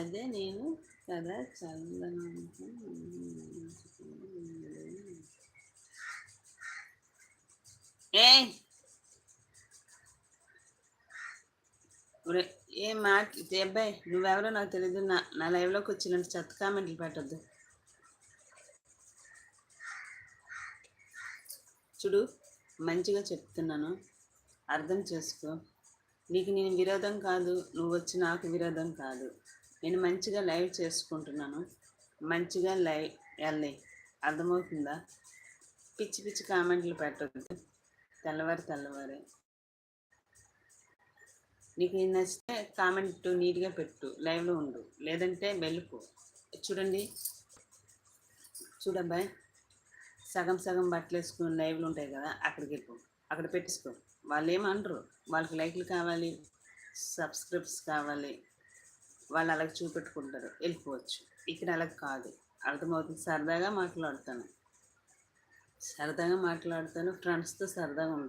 అదే నేను కదా చల్లన ఏ ఏం మాట అబ్బాయి నువ్వెవరో నాకు తెలియదు. నా లైవ్లోకి వచ్చినట్టు చెత్త కామెంట్లు పెట్టద్దు. చూడు, మంచిగా చెప్తున్నాను, అర్థం చేసుకో. నీకు నేను విరోధం కాదు, నువ్వు వచ్చి నాకు విరోధం కాదు. నేను మంచిగా లైవ్ చేసుకుంటున్నాను, మంచిగా లైవ్ వెళ్ళి అర్థమవుతుందా? పిచ్చి పిచ్చి కామెంట్లు పెట్టద్దు తెల్లవారే. నీకు నచ్చితే కామెంట్ నీట్గా పెట్టు, లైవ్లో ఉండు, లేదంటే వెళ్ళిపో. చూడబ్బాయి, సగం సగం బట్టలు వేసుకుని లైవ్లు ఉంటాయి కదా, అక్కడికి వెళ్ళిపో, అక్కడ పెట్టేసుకో. వాళ్ళు ఏమంటారు, వాళ్ళకి లైక్లు కావాలి, సబ్స్క్రైబ్స్ కావాలి, వాళ్ళు అలాగ చూపెట్టుకుంటారు, వెళ్ళిపోవచ్చు. ఇక్కడ అలాగ కాదు, అర్థమవుతుంది. సరదాగా మాట్లాడతాను, ఫ్రెండ్స్తో సరదాగా ఉంటాను.